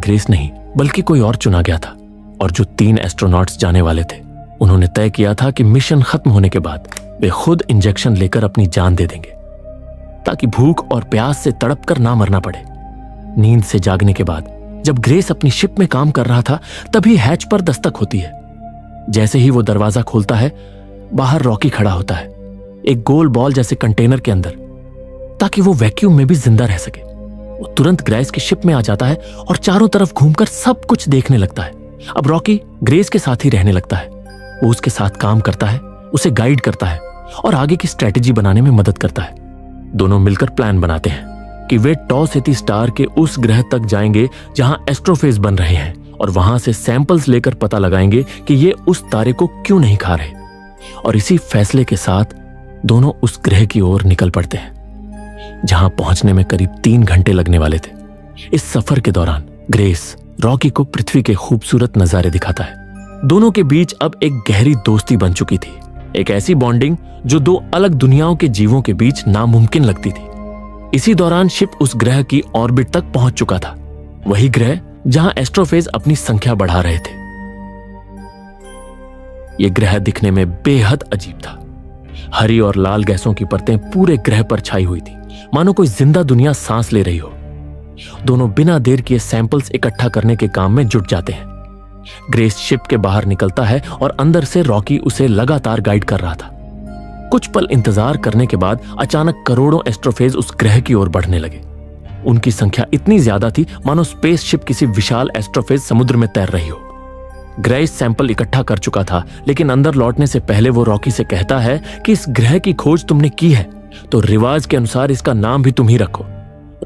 Grace नहीं बल्कि कोई और चुना गया था। और जो 3 एस्ट्रोनॉट्स जाने वाले थे, उन्होंने तय किया था कि मिशन खत्म होने के बाद वे खुद इंजेक्शन लेकर अपनी जान दे देंगे, ताकि भूख और प्यास से तड़प कर ना मरना पड़े। नींद से जागने के बाद जब ग्रेस अपनी शिप में काम कर रहा था, तभी हैच पर दस्तक होती है। जैसे ही वो दरवाजा खोलता है, बाहर रॉकी खड़ा होता है, एक गोल बॉल जैसे कंटेनर के अंदर, ताकि वो वैक्यूम में भी जिंदा रह सके। वो तुरंत ग्रेस की शिप में आ जाता है और चारों तरफ घूमकर सब कुछ देखने लगता है। अब रॉकी ग्रेस के साथ ही रहने लगता है। वो उसके साथ काम करता है, उसे गाइड करता है और आगे की स्ट्रेटेजी बनाने में मदद करता है। दोनों मिलकर प्लान बनाते हैं कि वे टॉ सिटी स्टार के उस ग्रह तक जाएंगे जहां एस्ट्रोफेज बन रहे हैं, और वहां से सैंपल्स लेकर पता लगाएंगे कि ये उस तारे को क्यों नहीं खा रहे। और इसी फैसले के साथ दोनों उस ग्रह की ओर निकल पड़ते हैं, जहां पहुंचने में करीब 3 घंटे लगने वाले थे। इस सफर के दौरान ग्रेस रॉकी को पृथ्वी के खूबसूरत नजारे दिखाता है। दोनों के बीच अब एक गहरी दोस्ती बन चुकी थी, एक ऐसी बॉन्डिंग जो 2 अलग दुनियाओं के जीवों के बीच नामुमकिन लगती थी। इसी दौरान शिप उस ग्रह की ऑर्बिट तक पहुंच चुका था, वही ग्रह जहां एस्ट्रोफेज अपनी संख्या बढ़ा रहे थे। यह ग्रह दिखने में बेहद अजीब था। हरी और लाल गैसों की परतें पूरे ग्रह पर छाई हुई थी, मानो कोई जिंदा दुनिया सांस ले रही हो। दोनों बिना देर किए सैंपल्स इकट्ठा करने के काम में जुट जाते हैं। ग्रेस शिप के बाहर निकलता है और अंदर से रॉकी उसे लगातार गाइड कर रहा था। कुछ पल इंतजार करने के बाद अचानक करोड़ों एस्ट्रोफेज उस ग्रह की ओर बढ़ने लगे। उनकी संख्या इतनी ज्यादा थी मानो स्पेसशिप किसी विशाल एस्ट्रोफेज समुद्र में तैर रही हो। ग्रेस सैंपल इकट्ठा कर चुका था, लेकिन अंदर लौटने से पहले वो रॉकी से कहता है कि इस ग्रह की खोज तुमने की है तो रिवाज के अनुसार इसका नाम भी तुम ही रखो।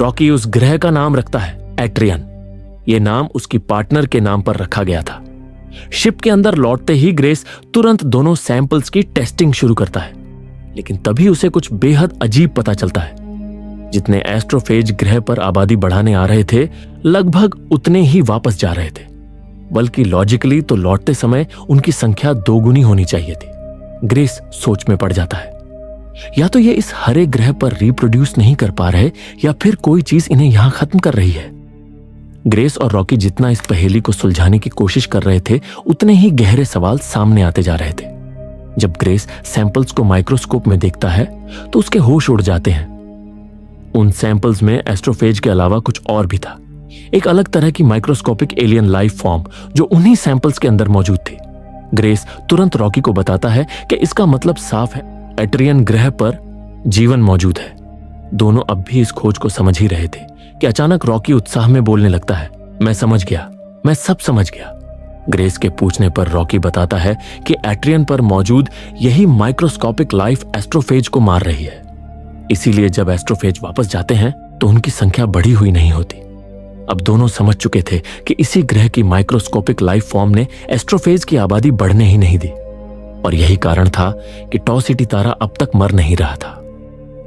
रॉकी उस ग्रह का नाम रखता है एट्रियन। यह नाम उसकी पार्टनर के नाम पर रखा गया था। शिप के अंदर लौटते ही ग्रेस तुरंत दोनों सैंपल्स की टेस्टिंग शुरू करता है, लेकिन तभी उसे कुछ बेहद अजीब पता चलता है। जितने एस्ट्रोफेज ग्रह पर आबादी बढ़ाने आ रहे थे, लगभग उतने ही वापस जा रहे थे, बल्कि लॉजिकली तो लौटते समय उनकी संख्या 2 गुनी होनी चाहिए थी। ग्रेस सोच में पड़ जाता है, या तो ये इस हरे ग्रह पर रिप्रोड्यूस नहीं कर पा रहे, या फिर कोई चीज इन्हें यहां खत्म कर रही है। ग्रेस और रॉकी जितना इस पहेली को सुलझाने की कोशिश कर रहे थे, उतने ही गहरे सवाल सामने आते जा रहे थे। जब ग्रेस सैंपल्स को माइक्रोस्कोप में देखता है तो उसके होश उड़ जाते हैं। उन सैंपल्स में एस्ट्रोफेज के अलावा कुछ और भी था, एक अलग तरह की माइक्रोस्कोपिक एलियन लाइफ फॉर्म जो उन्हीं सैंपल्स के अंदर मौजूद थी। ग्रेस तुरंत रॉकी को बताता है कि इसका मतलब साफ है, एट्रियन ग्रह पर जीवन मौजूद है। दोनों अब भी इस खोज को समझ ही रहे थे कि अचानक रॉकी उत्साह में बोलने लगता है, मैं समझ गया, मैं सब समझ गया। ग्रेस के पूछने पर रॉकी बताता है कि एट्रियन पर मौजूद यही माइक्रोस्कोपिक लाइफ एस्ट्रोफेज को मार रही है। इसीलिए जब एस्ट्रोफेज वापस जाते हैं तो उनकी संख्या बढ़ी हुई नहीं होती। अब दोनों समझ चुके थे कि इसी ग्रह की माइक्रोस्कोपिक लाइफ फॉर्म ने एस्ट्रोफेज की आबादी बढ़ने ही नहीं दी, और यही कारण था कि टॉ सिटी तारा अब तक मर नहीं रहा था।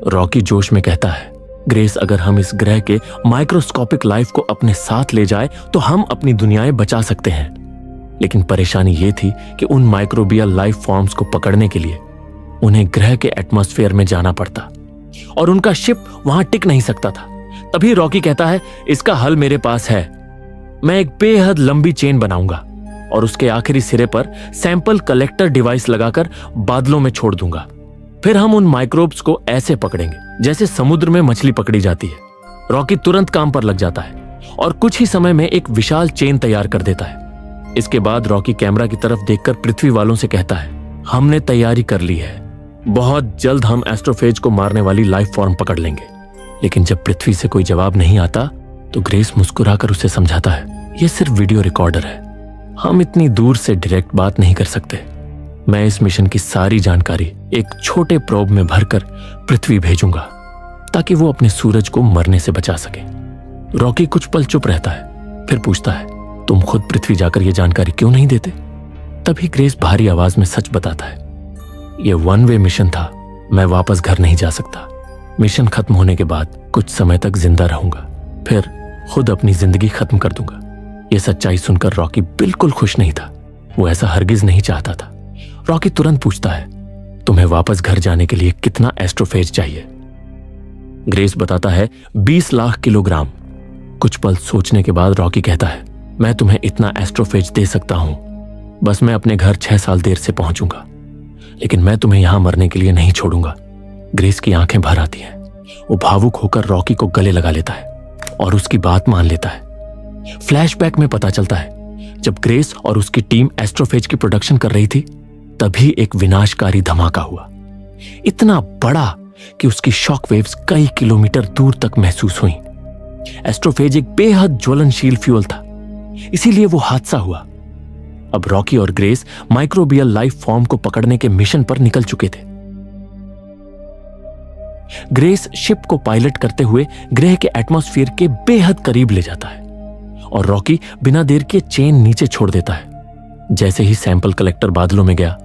रॉकी जोश में कहता है, ग्रेस, अगर हम इस ग्रह के माइक्रोस्कोपिक लाइफ को अपने साथ ले जाए तो हम अपनी दुनियाएं बचा सकते हैं। लेकिन परेशानी यह थी कि उन माइक्रोबियल लाइफ फॉर्म्स को पकड़ने के लिए उन्हें ग्रह के एटमॉस्फेयर में जाना पड़ता, और उनका शिप वहां टिक नहीं सकता था। तभी रॉकी कहता है, इसका हल मेरे पास है। मैं एक बेहद लंबी चेन बनाऊंगा और उसके आखिरी सिरे पर सैंपल कलेक्टर डिवाइस लगाकर बादलों में छोड़ दूंगा। फिर हम उन माइक्रोब्स को ऐसे पकड़ेंगे जैसे समुद्र में मछली पकड़ी जाती है। रॉकी तुरंत काम पर लग जाता है और कुछ ही समय में एक विशाल चेन तैयार कर देता है। इसके बाद रॉकी कैमरा की तरफ देखकर पृथ्वी वालों से कहता है, हमने तैयारी कर ली है, बहुत जल्द हम एस्ट्रोफेज को मारने वाली लाइफ फॉर्म पकड़ लेंगे। लेकिन जब पृथ्वी से कोई जवाब नहीं आता तो ग्रेस मुस्कुराकर उसे समझाता है, यह सिर्फ वीडियो रिकॉर्डर है, हम इतनी दूर से डायरेक्ट बात नहीं कर सकते। मैं इस मिशन की सारी जानकारी एक छोटे प्रोब में भरकर पृथ्वी भेजूंगा ताकि वो अपने सूरज को मरने से बचा सके। रॉकी कुछ पल चुप रहता है, फिर पूछता है, तुम खुद पृथ्वी जाकर यह जानकारी क्यों नहीं देते? तभी ग्रेस भारी आवाज में सच बताता है, यह 1 वे मिशन था, मैं वापस घर नहीं जा सकता। मिशन खत्म होने के बाद कुछ समय तक जिंदा रहूंगा, फिर खुद अपनी जिंदगी खत्म कर दूंगा। यह सच्चाई सुनकर रॉकी बिल्कुल खुश नहीं था, वो ऐसा हरगिज नहीं चाहता था। रॉकी तुरंत पूछता है, तुम्हें वापस घर जाने के लिए कितना एस्ट्रोफेज चाहिए? ग्रेस बताता है 20 लाख किलोग्राम। कुछ पल सोचने के बाद रॉकी कहता है, मैं तुम्हें इतना एस्ट्रोफेज दे सकता हूं, बस मैं अपने घर 6 साल देर से पहुंचूंगा, लेकिन मैं तुम्हें यहां मरने के लिए नहीं छोड़ूंगा। ग्रेस की आंखें भर आती हैं। वो भावुक होकर रॉकी को गले लगा लेता है और उसकी बात मान लेता है। फ्लैशबैक में पता चलता है जब ग्रेस और उसकी टीम एस्ट्रोफेज की प्रोडक्शन कर रही थी, तभी एक विनाशकारी धमाका हुआ, इतना बड़ा कि उसकी शॉक वेव्स कई किलोमीटर दूर तक महसूस हुई। एस्ट्रोफेज एक बेहद ज्वलनशील फ्यूल था, इसीलिए वो हादसा हुआ। अब रॉकी और ग्रेस माइक्रोबियल लाइफ फॉर्म को पकड़ने के मिशन पर निकल चुके थे। ग्रेस शिप को पायलट करते हुए ग्रह के एटमॉस्फेयर के बेहद करीब ले जाता है और रॉकी बिना देर के चेन नीचे छोड़ देता है। जैसे ही सैंपल कलेक्टर बादलों में गया,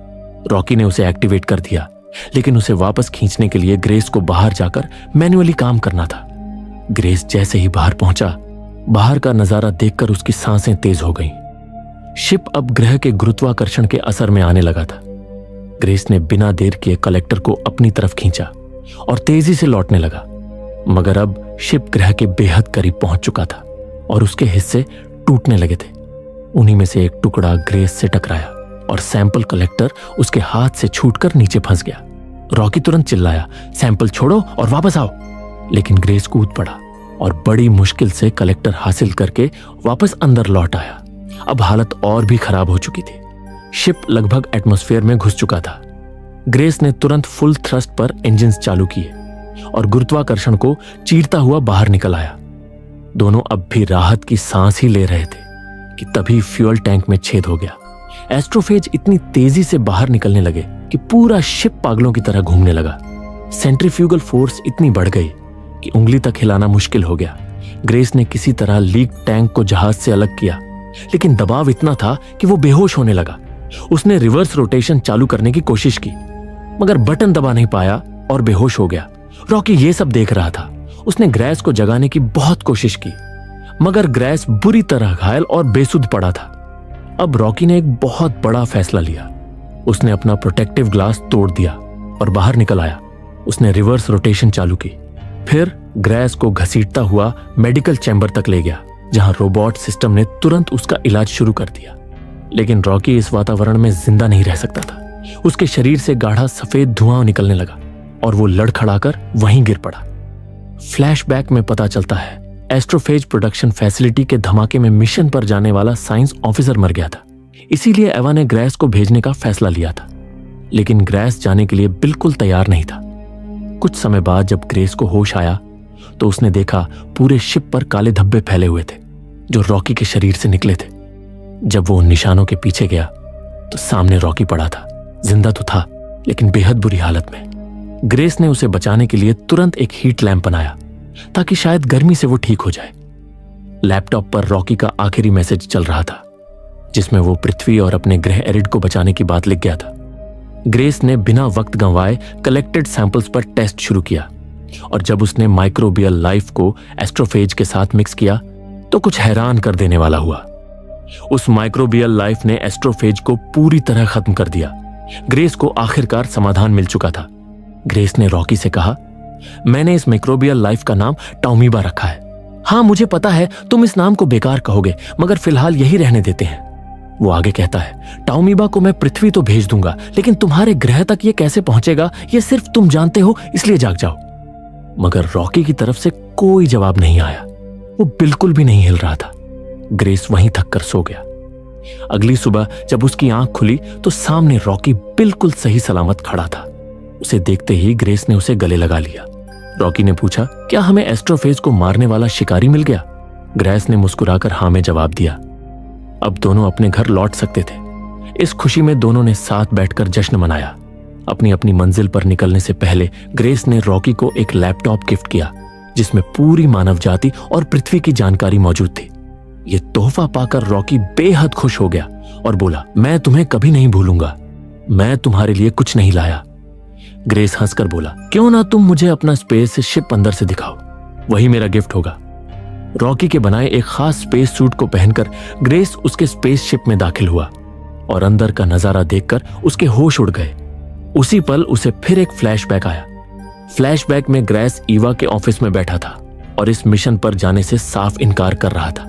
रॉकी ने उसे एक्टिवेट कर दिया, लेकिन उसे वापस खींचने के लिए ग्रेस को बाहर जाकर मैन्युअली काम करना था। ग्रेस जैसे ही बाहर पहुंचा, बाहर का नजारा देखकर उसकी सांसें तेज हो गईं। शिप अब ग्रह के गुरुत्वाकर्षण के असर में आने लगा था। ग्रेस ने बिना देर किए कलेक्टर को अपनी तरफ खींचा और तेजी से लौटने लगा, मगर अब शिप ग्रह के बेहद करीब पहुंच चुका था और उसके हिस्से टूटने लगे थे। उन्हीं में से एक टुकड़ा ग्रेस से टकराया और सैंपल कलेक्टर उसके हाथ से छूटकर नीचे फंस गया। रॉकी तुरंत चिल्लाया, सैंपल छोड़ो और वापस आओ, लेकिन ग्रेस कूद पड़ा और बड़ी मुश्किल से कलेक्टर हासिल करके वापस अंदर लौट आया। अब हालत और भी खराब हो चुकी थी। शिप लगभग एटमॉस्फेयर में घुस चुका था। ग्रेस ने तुरंत फुल थ्रस्ट पर इंजन्स चालू किए और गुरुत्वाकर्षण को चीरता हुआ बाहर निकल आया। दोनों अब भी राहत की सांस ही ले रहे थे कि तभी फ्यूल टैंक में छेद हो गया। एस्ट्रोफेज इतनी तेजी से बाहर निकलने लगे कि पूरा शिप पागलों की तरह घूमने लगा। सेंट्रीफ्यूगल फोर्स इतनी बढ़ गई कि उंगली तक हिलाना मुश्किल हो गया। ग्रेस ने किसी तरह लीक टैंक को जहाज से अलग किया, लेकिन दबाव इतना था कि वो बेहोश होने लगा। उसने रिवर्स रोटेशन चालू करने की कोशिश की, मगर बटन दबा नहीं पाया और बेहोश हो गया। रॉकी ये सब देख रहा था। उसने ग्रेस को जगाने की बहुत कोशिश की, मगर ग्रेस बुरी तरह घायल और बेसुध पड़ा था। अब रॉकी ने एक बहुत बड़ा फैसला लिया। उसने अपना प्रोटेक्टिव ग्लास तोड़ दिया और बाहर निकल आया। उसने रिवर्स रोटेशन चालू की, फिर ग्रेस को घसीटता हुआ मेडिकल चैम्बर तक ले गया, जहां रोबोट सिस्टम ने तुरंत उसका इलाज शुरू कर दिया। लेकिन रॉकी इस वातावरण में जिंदा नहीं रह सकता था। उसके शरीर से गाढ़ा सफेद धुआं निकलने लगा और वो लड़खड़ाकर वहीं गिर पड़ा। फ्लैशबैक में पता चलता है एस्ट्रोफेज प्रोडक्शन फैसिलिटी के धमाके में मिशन पर जाने वाला साइंस ऑफिसर मर गया था। इसीलिए एवा ने ग्रेस को भेजने का फैसला लिया था, लेकिन ग्रेस जाने के लिए बिल्कुल तैयार नहीं था। कुछ समय बाद जब ग्रेस को होश आया तो उसने देखा पूरे शिप पर काले धब्बे फैले हुए थे जो रॉकी के शरीर से निकले थे। जब वो उन निशानों के पीछे गया तो सामने रॉकी पड़ा था। जिंदा तो था, लेकिन बेहद बुरी हालत में। ग्रेस ने उसे बचाने के लिए तुरंत एक हीट लैंप बनाया ताकि शायद गर्मी से वो ठीक हो जाए। लैपटॉप पर रॉकी का आखिरी मैसेज चल रहा था, जिसमें वो पृथ्वी और अपने ग्रह एरिड को बचाने की बात लिख गया था। ग्रेस ने बिना वक्त गंवाए कलेक्टेड सैंपल्स पर टेस्ट शुरू किया और जब उसने माइक्रोबियल लाइफ को एस्ट्रोफेज के साथ मिक्स किया तो कुछ हैरान कर देने वाला हुआ। उस माइक्रोबियल लाइफ ने एस्ट्रोफेज को पूरी तरह खत्म कर दिया। ग्रेस को आखिरकार समाधान मिल चुका था। ग्रेस ने रॉकी से कहा, मैंने इस माइक्रोबियल लाइफ का नाम टाउमीबा रखा है। हाँ, मुझे पता है तुम इस नाम को बेकार कहोगे, मगर फिलहाल यही रहने देते हैं। वो आगे कहता है, टाउमीबा को मैं पृथ्वी तो भेज दूंगा, लेकिन तुम्हारे ग्रह तक ये कैसे पहुंचेगा ये सिर्फ तुम जानते हो, इसलिए जाग जाओ। मगर रॉकी की तरफ से कोई जवाब नहीं आया। वो बिल्कुल भी नहीं हिल रहा था। ग्रेस वहीं थक कर सो गया। अगली सुबह जब उसकी आंख खुली तो सामने रॉकी बिल्कुल सही सलामत खड़ा था। उसे देखते ही ग्रेस ने उसे गले लगा लिया। रॉकी ने पूछा, क्या हमें एस्ट्रोफेज को मारने वाला शिकारी मिल गया? ग्रेस ने मुस्कुराकर हाँ में जवाब दिया। अब दोनों अपने घर लौट सकते थे। इस खुशी में दोनों ने साथ बैठकर जश्न मनाया। अपनी अपनी मंजिल पर निकलने से पहले ग्रेस ने रॉकी को एक लैपटॉप गिफ्ट किया जिसमें पूरी मानव जाति और पृथ्वी की जानकारी मौजूद थी। ये तोहफा पाकर रॉकी बेहद खुश हो गया और बोला, मैं तुम्हें कभी नहीं भूलूंगा। मैं तुम्हारे लिए कुछ नहीं लाया। ग्रेस हंसकर बोला, क्यों ना तुम मुझे अपना स्पेस शिप अंदर से दिखाओ, वही मेरा गिफ्ट होगा। रॉकी के बनाए एक खास स्पेस सूट को पहनकर ग्रेस उसके स्पेस शिप में दाखिल हुआ और अंदर का नजारा देखकर उसके होश उड़ गए। उसी पल उसे फिर एक फ्लैशबैक आया। फ्लैशबैक में ग्रेस ईवा के ऑफिस में बैठा था और इस मिशन पर जाने से साफ इनकार कर रहा था।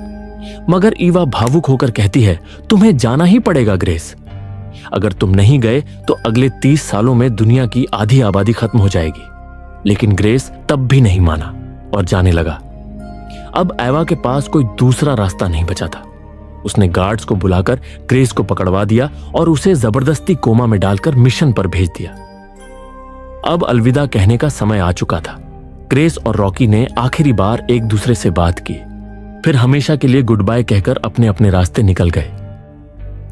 मगर ईवा भावुक होकर कहती है, तुम्हें जाना ही पड़ेगा ग्रेस। अगर तुम नहीं गए तो अगले 30 सालों में दुनिया की आधी आबादी खत्म हो जाएगी। लेकिन ग्रेस तब भी नहीं माना और जाने लगा। अब एवा के पास कोई दूसरा रास्ता नहीं बचा था। उसने गार्ड्स को बुलाकर ग्रेस को पकड़वा दिया और उसे जबरदस्ती कोमा में डालकर मिशन पर भेज दिया। अब अलविदा कहने का समय आ चुका था। ग्रेस और रॉकी ने आखिरी बार एक दूसरे से बात की, फिर हमेशा के लिए गुड बाय कहकर अपने अपने रास्ते निकल गए।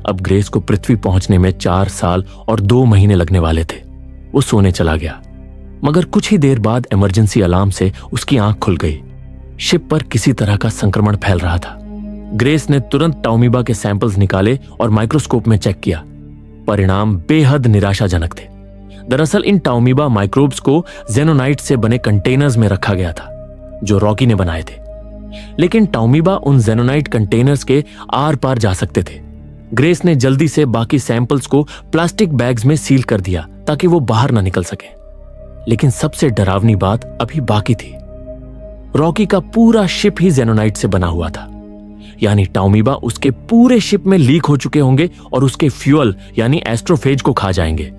अब ग्रेस को पृथ्वी पहुंचने में 4 साल और 2 महीने लगने वाले थे। वो सोने चला गया, मगर कुछ ही देर बाद इमरजेंसी अलार्म से उसकी आंख खुल गई। शिप पर किसी तरह का संक्रमण फैल रहा था। ग्रेस ने तुरंत टाउमीबा के सैंपल्स निकाले और माइक्रोस्कोप में चेक किया। परिणाम बेहद निराशाजनक थे। दरअसल इन टाउमीबा माइक्रोब्स को जेनोनाइट से बने कंटेनर्स में रखा गया था, जो रॉकी ने बनाए थे। लेकिन टाउमीबा उन जेनोनाइट कंटेनर्स के आर पार जा सकते थे। ग्रेस ने जल्दी से बाकी सैंपल्स को प्लास्टिक बैग्स में सील कर दिया ताकि वो बाहर ना निकल सके। लेकिन सबसे डरावनी बात अभी बाकी थी। रॉकी का पूरा शिप ही जेनोनाइट से बना हुआ था, यानी टाउमीबा उसके पूरे शिप में लीक हो चुके होंगे और उसके फ्यूल यानी एस्ट्रोफेज को खा जाएंगे।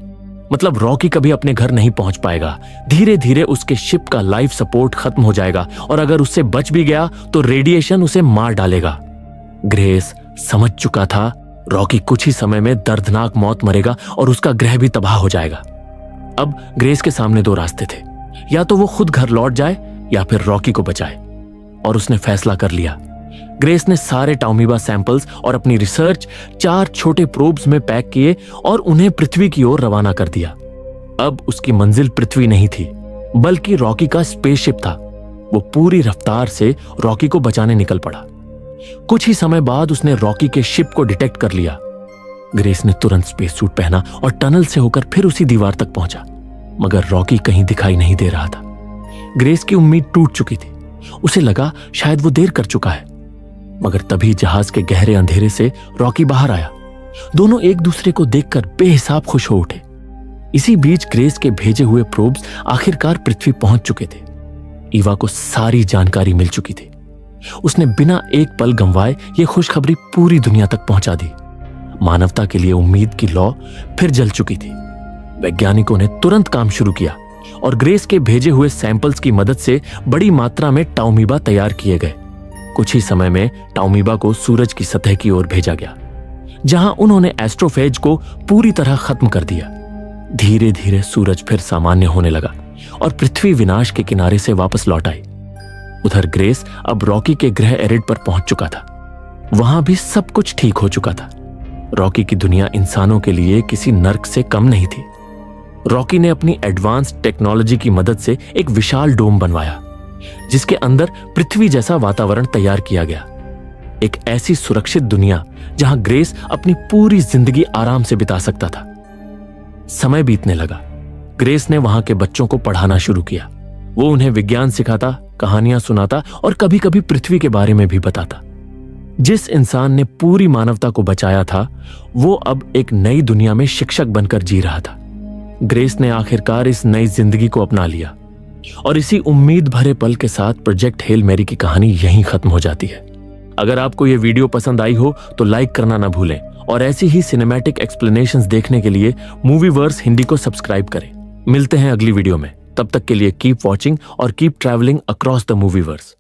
मतलब रॉकी कभी अपने घर नहीं पहुंच पाएगा। धीरे धीरे उसके शिप का लाइफ सपोर्ट खत्म हो जाएगा और अगर उससे बच भी गया तो रेडिएशन उसे मार डालेगा। ग्रेस समझ चुका था रॉकी कुछ ही समय में दर्दनाक मौत मरेगा और उसका ग्रह भी तबाह हो जाएगा। अब ग्रेस के सामने 2 रास्ते थे, या तो वो खुद घर लौट जाए या फिर रॉकी को बचाए। और उसने फैसला कर लिया। ग्रेस ने सारे टाउमीबा सैंपल्स और अपनी रिसर्च 4 छोटे प्रोब्स में पैक किए और उन्हें पृथ्वी की ओर रवाना कर दिया। अब उसकी मंजिल पृथ्वी नहीं थी, बल्कि रॉकी का स्पेसशिप था। वो पूरी रफ्तार से रॉकी को बचाने निकल पड़ा। कुछ ही समय बाद उसने रॉकी के शिप को डिटेक्ट कर लिया। ग्रेस ने तुरंत स्पेस सूट पहना और टनल से होकर फिर उसी दीवार तक पहुंचा, मगर रॉकी कहीं दिखाई नहीं दे रहा था। ग्रेस की उम्मीद टूट चुकी थी। उसे लगा शायद वो देर कर चुका है, मगर तभी जहाज के गहरे अंधेरे से रॉकी बाहर आया। दोनों एक दूसरे को देखकर बेहिसाब खुश हो उठे। इसी बीच ग्रेस के भेजे हुए प्रोब्स आखिरकार पृथ्वी पहुंच चुके थे। ईवा को सारी जानकारी मिल चुकी थी। उसने बिना एक पल गंवाए ये खुशखबरी पूरी दुनिया तक पहुंचा दी। मानवता के लिए उम्मीद की लौ फिर जल चुकी थी। वैज्ञानिकों ने तुरंत काम शुरू किया और ग्रेस के भेजे हुए सैंपल्स की मदद से बड़ी मात्रा में टाउमीबा तैयार किए गए। कुछ ही समय में टाउमीबा को सूरज की सतह की ओर भेजा गया, जहां उन्होंने एस्ट्रोफेज को पूरी तरह खत्म कर दिया। धीरे धीरे सूरज फिर सामान्य होने लगा और पृथ्वी विनाश के किनारे से वापस लौट आई। उधर ग्रेस अब रॉकी के ग्रह एरिड पर पहुंच चुका था। वहां भी सब कुछ ठीक हो चुका था। रॉकी की दुनिया इंसानों के लिए किसी नर्क से कम नहीं थी। रॉकी ने अपनी एडवांस्ड टेक्नोलॉजी की मदद से एक विशाल डोम बनवाया, जिसके अंदर पृथ्वी जैसा वातावरण तैयार किया गया। एक ऐसी सुरक्षित दुनिया जहां ग्रेस अपनी पूरी जिंदगी आराम से बिता सकता था। समय बीतने लगा। ग्रेस ने वहां के बच्चों को पढ़ाना शुरू किया। वो उन्हें विज्ञान सिखाता, कहानियां सुनाता और कभी कभी पृथ्वी के बारे में भी बताता। जिस इंसान ने पूरी मानवता को बचाया था, वो अब एक नई दुनिया में शिक्षक बनकर जी रहा था। ग्रेस ने आखिरकार इस नई जिंदगी को अपना लिया और इसी उम्मीद भरे पल के साथ प्रोजेक्ट हेल मैरी की कहानी यहीं खत्म हो जाती है। अगर आपको यह वीडियो पसंद आई हो तो लाइक करना ना भूलें और ऐसी ही सिनेमैटिक एक्सप्लेनेशंस देखने के लिए मूवीवर्स हिंदी को सब्सक्राइब करें। मिलते हैं अगली वीडियो में। तब तक के लिए कीप वॉचिंग और कीप ट्रैवलिंग अक्रॉस द मूवीवर्स।